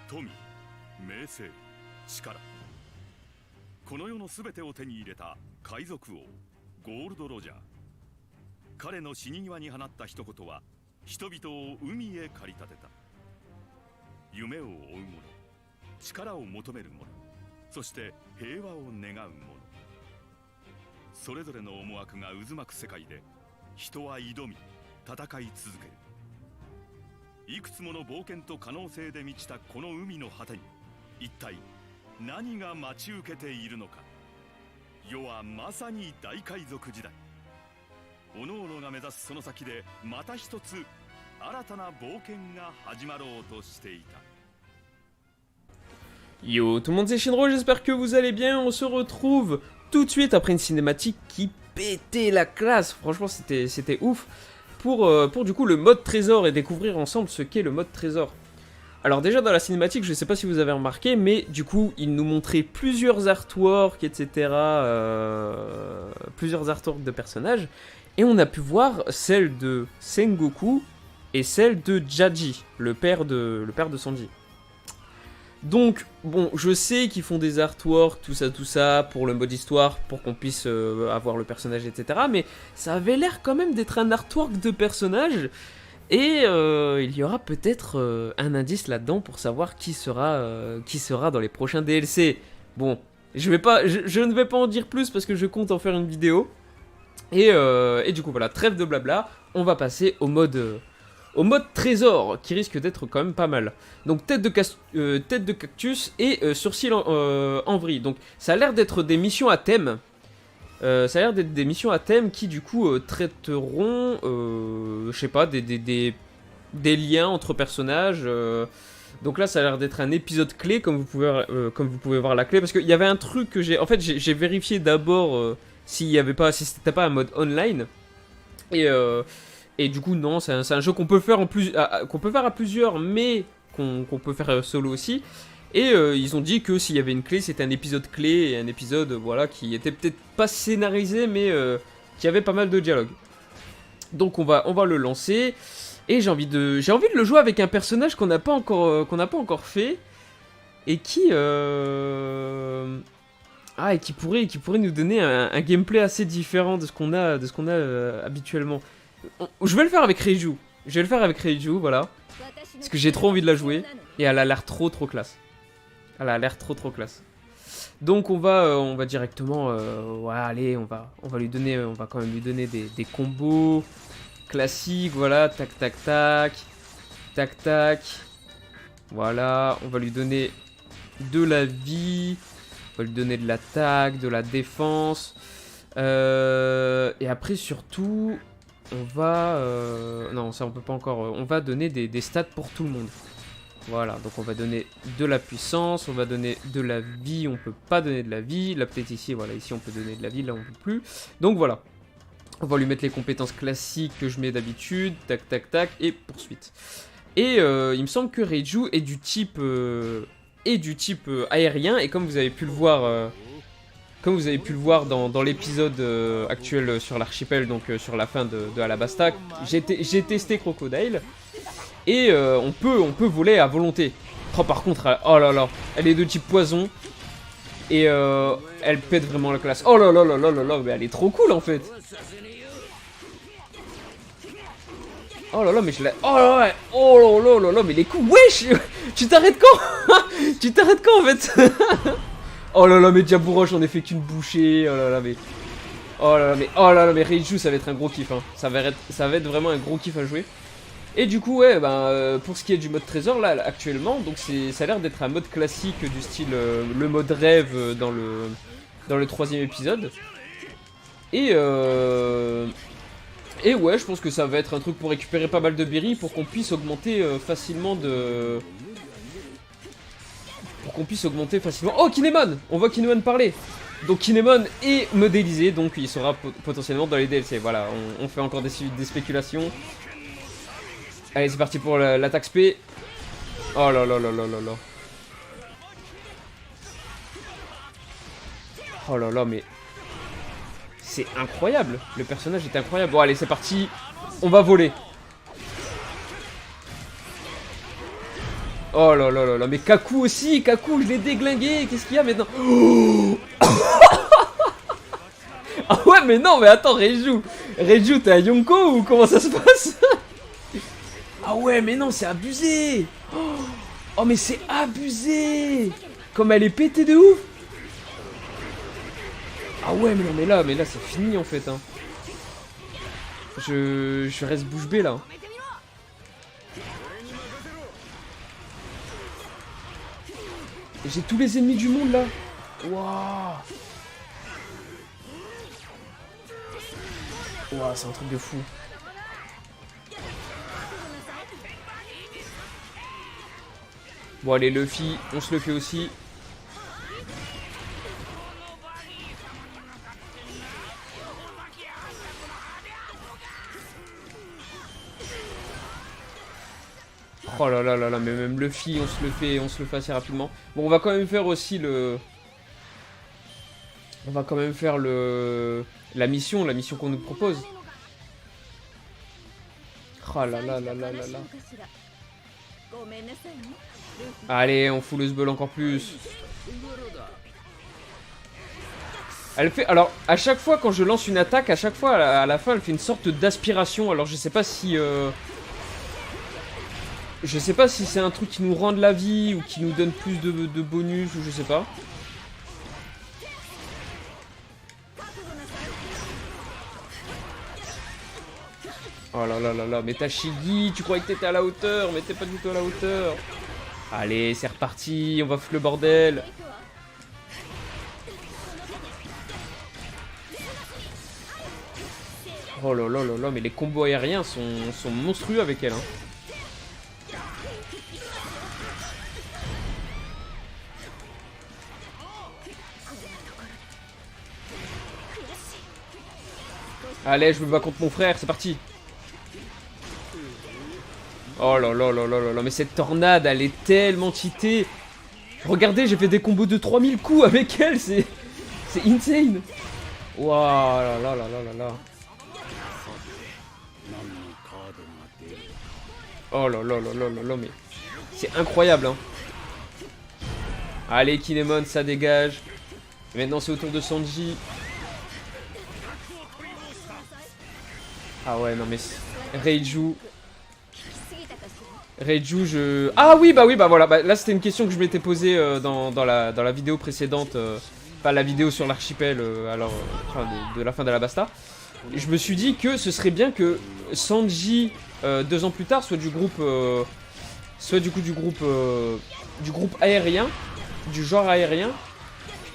富、名声、力、この世の全てを手に入れた海賊王ゴールド・ロジャー。彼の死に際に放った一言は人々を海へ駆り立てた。夢を追う者、力を求める者、そして平和を願う者、それぞれの思惑が渦巻く世界で人は挑み戦い続ける。いくつもの冒険と可能性で満ちたこの海の果てに一体何が待ち受けているのか。世はまさに大海賊時代。各々が目指すその先でまた一つ新たな冒険が始まろうとしていた。Yo tout le monde, c'est Shinro, j'espère que vous allez bien. On se retrouve tout de suite après une cinématique qui pétait la classe. Franchement c'était ouf pour du coup le mode trésor et découvrir ensemble ce qu'est le mode trésor. Alors déjà dans la cinématique, je sais pas si vous avez remarqué, mais du coup il nous montrait plusieurs artworks, etc. Plusieurs artworks de personnages. Et on a pu voir celle de Sengoku et celle de Jaji, le père de Sanji. Donc, bon, je sais qu'ils font des artworks, tout ça, pour le mode histoire, pour qu'on puisse avoir le personnage, etc. Mais ça avait l'air quand même d'être un artwork de personnage. Et il y aura peut-être un indice là-dedans pour savoir qui sera dans les prochains DLC. Bon, je ne vais pas en dire plus parce que je compte en faire une vidéo. Et du coup, voilà, trêve de blabla, on va passer au mode trésor, qui risque d'être quand même pas mal. Donc tête de cactus et sourcils en vrille. Donc ça a l'air d'être des missions à thème. Qui du coup traiteront, je sais pas, des liens entre personnages. Donc là ça a l'air d'être un épisode clé, comme vous pouvez voir la clé. Parce qu'il y avait un truc que j'ai... En fait j'ai vérifié d'abord si c'était pas un mode online. Et du coup non, c'est un jeu qu'on peut faire à plusieurs, mais qu'on peut faire solo aussi. Et ils ont dit que s'il y avait une clé, c'était un épisode clé, et un épisode voilà qui était peut-être pas scénarisé, mais qui avait pas mal de dialogue. Donc on va le lancer. Et j'ai envie de le jouer avec un personnage qu'on n'a pas encore fait, et qui pourrait nous donner un gameplay assez différent de ce qu'on a habituellement. Je vais le faire avec Reiju. Voilà. Parce que j'ai trop envie de la jouer. Et elle a l'air trop classe. Donc on va directement... ouais, allez, on va quand même lui donner des combos classiques. Voilà, tac, tac, tac. Tac, tac. Voilà, on va lui donner de la vie. On va lui donner de l'attaque, de la défense. Et après surtout... on va... non, ça on peut pas encore... on va donner des stats pour tout le monde. Voilà, donc on va donner de la puissance, on va donner de la vie, on peut pas donner de la vie. Là peut-être ici, voilà, ici on peut donner de la vie, là on peut plus. Donc voilà. On va lui mettre les compétences classiques que je mets d'habitude. Tac, tac, tac, et poursuite. Et il me semble que Reiju est du type... aérien, et comme vous avez pu le voir... dans l'épisode actuel sur l'archipel, donc sur la fin de Alabasta, j'ai testé Crocodile, et on peut voler à volonté. Oh par contre, oh là là, elle est de type poison, et elle pète vraiment la classe. Oh là là là là là là, mais elle est trop cool en fait. Oh là là, mais je l'ai... Oh là là, oh là là là, mais les coups, wesh. Tu t'arrêtes quand? Tu t'arrêtes quand en fait? Oh là là, mais Diabouro, j'en ai fait qu'une bouchée. Oh là là, mais... oh là là, mais Reiju, ça va être un gros kiff, hein. Ça va être vraiment un gros kiff à jouer. Et du coup, ouais, pour ce qui est du mode trésor, là, actuellement, donc ça a l'air d'être un mode classique du style le mode rêve dans le 3e épisode. Et ouais, je pense que ça va être un truc pour récupérer pas mal de berries, pour qu'on puisse augmenter facilement de... Oh, Kinemon! On voit Kinemon parler. Donc Kinemon est modélisé, donc il sera potentiellement dans les DLC. Voilà, on fait encore des spéculations. Allez, c'est parti pour l'attaque spé. Oh là là là là là là. Oh là là, mais... c'est incroyable. Le personnage est incroyable. Bon, allez, c'est parti. On va voler. Oh là là là là, mais Kaku aussi, Kaku, je l'ai déglingué, qu'est-ce qu'il y a maintenant? Oh ah ouais, mais non, mais attends, Reiju, t'es un Yonko ou comment ça se passe? Ah ouais, mais non, c'est abusé. Oh, mais c'est abusé. Comme elle est pétée de ouf. Ah ouais, mais non, mais là, c'est fini en fait. Hein. Je reste bouche bée là. J'ai tous les ennemis du monde là. Waouh. Waouh, c'est un truc de fou. Bon allez Luffy, on se le fait aussi. Oh là là là là, mais même Luffy, on se le fait assez rapidement. Bon, on va quand même faire aussi le... On va quand même faire la mission qu'on nous propose. Oh là là là là là là. Allez, on fout le sbul encore plus. Elle fait... Alors, à chaque fois quand je lance une attaque, à chaque fois à la fin, elle fait une sorte d'aspiration. Alors, je sais pas si... Je sais pas si c'est un truc qui nous rend de la vie ou qui nous donne plus de bonus ou je sais pas. Oh là là là là, mais Tashigi, tu croyais que t'étais à la hauteur, mais t'es pas du tout à la hauteur. Allez, c'est reparti, on va foutre le bordel. Oh là là là là, mais les combos aériens sont monstrueux avec elle. Hein. Allez, je me bats contre mon frère, c'est parti. Oh là là là là là là, mais cette tornade, elle est tellement cheatée. Regardez, j'ai fait des combos de 3000 coups avec elle, c'est insane. Waouh là là là là là là. Oh là là là là là là, mais c'est incroyable, hein. Allez, Kinemon, ça dégage. Et maintenant, c'est au tour de Sanji. Ah ouais, non mais... Reiju, je... Ah oui, bah voilà. Bah, là, c'était une question que je m'étais posée dans la vidéo précédente. Pas la vidéo sur l'archipel, de la fin d'Alabasta. Et je me suis dit que ce serait bien que Sanji, 2 ans plus tard, soit du groupe... soit du coup du groupe aérien. Du genre aérien.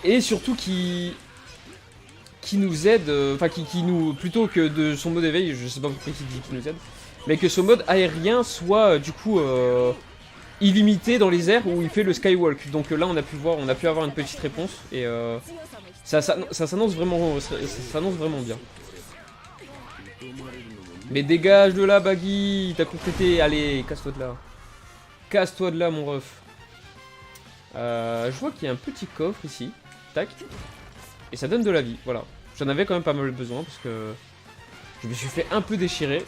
Et surtout qui nous aide, enfin qui nous, plutôt que de son mode éveil, je sais pas pourquoi il dit qui nous aide, mais que son mode aérien soit du coup illimité dans les airs où il fait le skywalk. Donc là on a pu avoir une petite réponse et ça s'annonce vraiment, ça s'annonce vraiment bien. Mais dégage de là Baggy, t'as complété, allez casse-toi de là. Casse-toi de là mon ref. Je vois qu'il y a un petit coffre ici, tac. Et ça donne de la vie, voilà. J'en avais quand même pas mal besoin parce que je me suis fait un peu déchirer.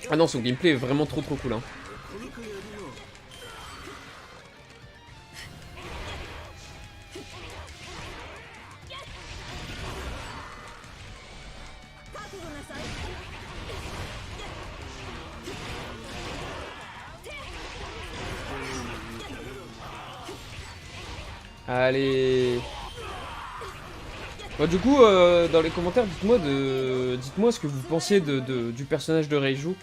Ah non, son gameplay est vraiment trop cool. Hein. Allez. Bon, du coup, dans les commentaires, dites-moi ce que vous pensez du personnage de Reiju.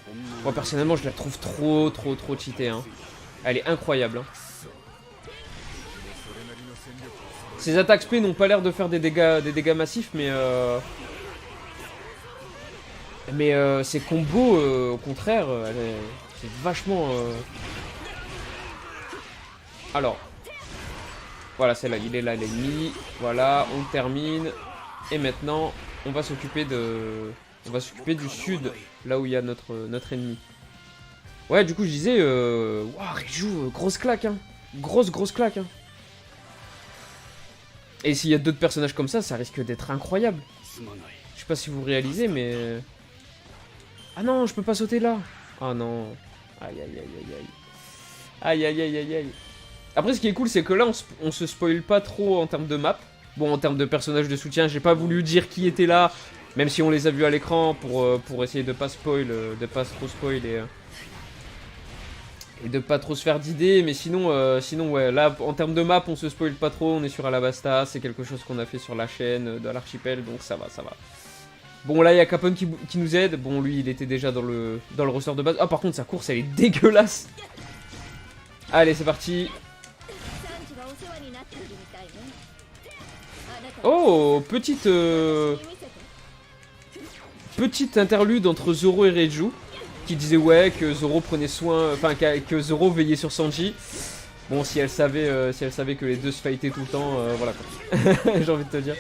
Moi, personnellement, je la trouve trop cheatée. Hein. Elle est incroyable. Hein. Ses attaques spé n'ont pas l'air de faire des dégâts massifs, mais ses combos, au contraire, c'est vachement... Alors... Voilà, c'est là, il est là l'ennemi. Voilà, on termine. Et maintenant, on va s'occuper du sud, là où il y a notre ennemi. Ouais, du coup, je disais, waouh, Reiju, grosse claque, hein. Grosse claque, hein. Et s'il y a d'autres personnages comme ça risque d'être incroyable. Je sais pas si vous réalisez, mais Ah non, je peux pas sauter là. Ah non. Aïe aïe aïe aïe aïe. Aïe aïe aïe aïe aïe. Après, ce qui est cool, c'est que là, on se spoil pas trop en termes de map. Bon, en termes de personnages de soutien, j'ai pas voulu dire qui était là, même si on les a vus à l'écran pour essayer de pas spoil, de pas trop spoil et de pas trop se faire d'idées. Mais sinon, ouais, là, en termes de map, on se spoil pas trop. On est sur Alabasta, c'est quelque chose qu'on a fait sur la chaîne de l'archipel, donc ça va, ça va. Bon, là, il y a Capone qui nous aide. Bon, lui, il était déjà dans le ressort de base. Ah, par contre, sa course, elle est dégueulasse. Allez, c'est parti. Oh, petite interlude entre Zoro et Reiju, qui disait ouais que Zoro prenait soin, enfin que Zoro veillait sur Sanji. Bon, si elle savait que les deux se fightaient tout le temps, voilà quoi. J'ai envie de te dire.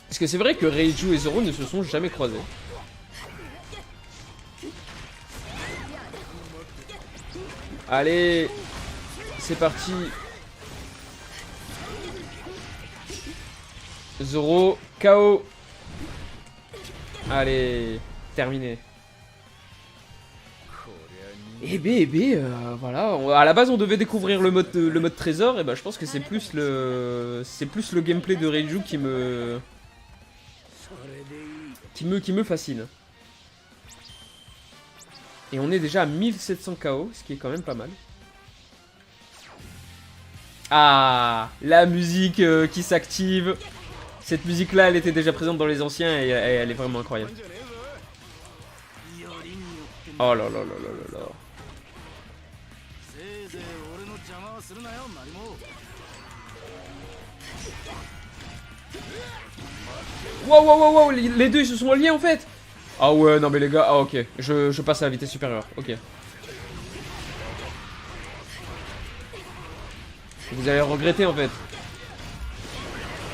Parce que c'est vrai que Reiju et Zoro ne se sont jamais croisés. Allez, c'est parti. Zoro, KO. Allez, terminé. Voilà. À la base, on devait découvrir le mode trésor. Et bah, je pense que c'est plus le gameplay de Reiju qui me fascine. Et on est déjà à 1700 KO, ce qui est quand même pas mal. Ah, la musique qui s'active. Cette musique-là, elle était déjà présente dans les anciens et elle est vraiment incroyable. Oh là là là là là là. Wow, wow, wow, wow, les deux ils se sont alliés en fait. Ah ouais, non mais les gars, ah ok, je passe à la vitesse supérieure, ok. Vous allez regretter en fait.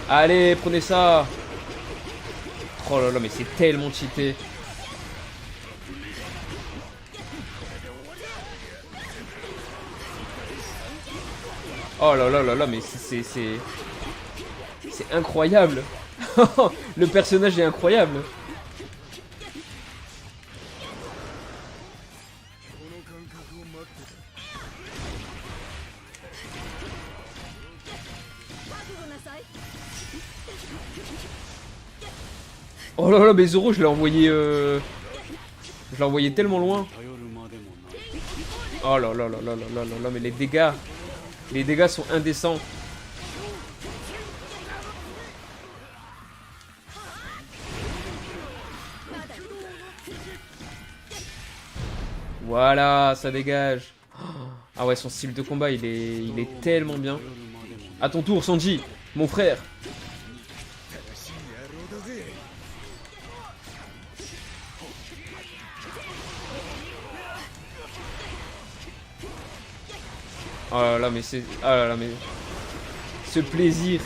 Allez, prenez ça. Oh là là, mais c'est tellement cheaté. Oh là là là là, mais c'est incroyable. Le personnage est incroyable. Oh là là, mais Zoro, je l'ai envoyé tellement loin. Oh là là là là là là là, mais les dégâts sont indécents. Voilà, ça dégage. Ah ouais, son style de combat, il est tellement bien. À ton tour, Sanji, mon frère. Oh là là, mais c'est... Oh là là, mais... Ce plaisir.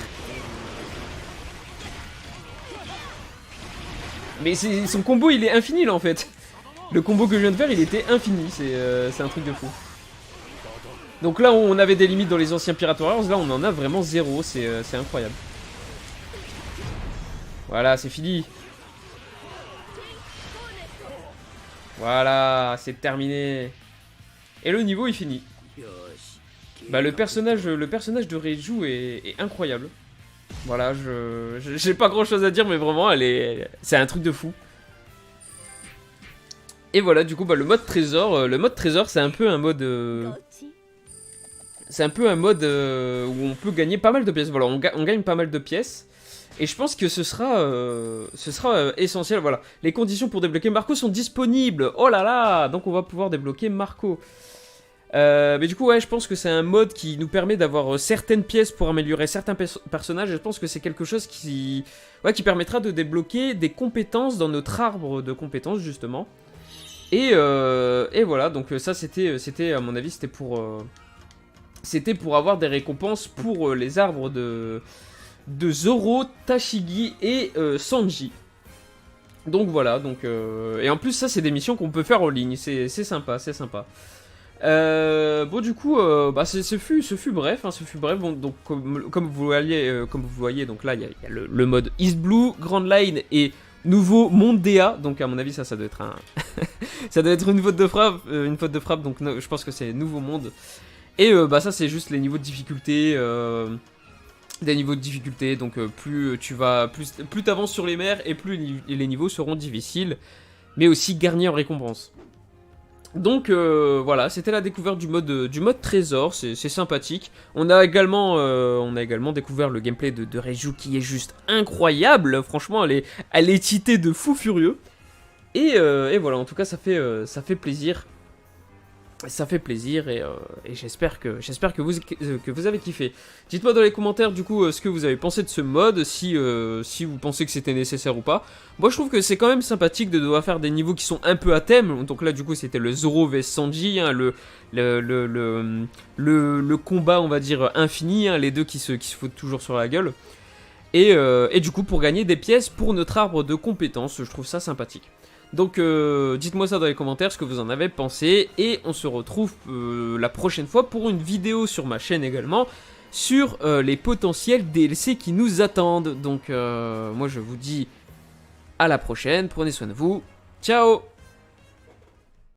Mais son combo, il est infini, là, en fait. Le combo que je viens de faire, il était infini. C'est un truc de fou. Donc là, on avait des limites dans les anciens Pirate Warriors. Là, on en a vraiment zéro. C'est incroyable. Voilà, c'est fini. Voilà, c'est terminé. Et le niveau est fini. Bah le personnage de Reiju est incroyable. Voilà, j'ai pas grand chose à dire, mais vraiment, c'est un truc de fou. Et voilà, du coup, bah, le mode trésor, c'est un peu un mode... où on peut gagner pas mal de pièces. Voilà, on gagne pas mal de pièces. Et je pense que ce sera essentiel. Voilà, les conditions pour débloquer Marco sont disponibles. Oh là là, donc on va pouvoir débloquer Marco. Mais du coup, ouais, je pense que c'est un mode qui nous permet d'avoir certaines pièces pour améliorer certains personnages. Et je pense que c'est quelque chose qui permettra de débloquer des compétences dans notre arbre de compétences, justement. Et voilà, donc ça, c'était à mon avis, c'était pour avoir des récompenses pour les arbres de Zoro, Tashigi et Sanji. Donc voilà, et en plus, ça, c'est des missions qu'on peut faire en ligne. C'est sympa, c'est sympa. Bon du coup ce fut bref, bon, donc comme vous voyez donc là il y a le mode East Blue, Grand Line et nouveau monde DA, donc à mon avis ça doit être un... ça doit être une faute de frappe, donc je pense que c'est nouveau monde. Et bah ça c'est juste les niveaux de difficulté, des niveaux de difficulté, donc plus t'avances sur les mers et plus les niveaux seront difficiles, mais aussi garnis en récompense. Donc voilà, c'était la découverte du mode trésor, c'est sympathique. On a également découvert le gameplay de Reiju qui est juste incroyable. Franchement, elle est cheatée de fou furieux. Et voilà, en tout cas, ça fait plaisir. Ça fait plaisir et j'espère que vous avez kiffé. Dites-moi dans les commentaires du coup ce que vous avez pensé de ce mode, si vous pensez que c'était nécessaire ou pas. Moi je trouve que c'est quand même sympathique de devoir faire des niveaux qui sont un peu à thème. Donc là du coup c'était le Zoro vs Sanji, hein, le combat on va dire infini, hein, les deux qui se foutent toujours sur la gueule. Et du coup pour gagner des pièces pour notre arbre de compétences, je trouve ça sympathique. Donc dites-moi ça dans les commentaires, ce que vous en avez pensé, et on se retrouve la prochaine fois pour une vidéo sur ma chaîne également, sur les potentiels DLC qui nous attendent. Donc moi je vous dis à la prochaine, prenez soin de vous, ciao!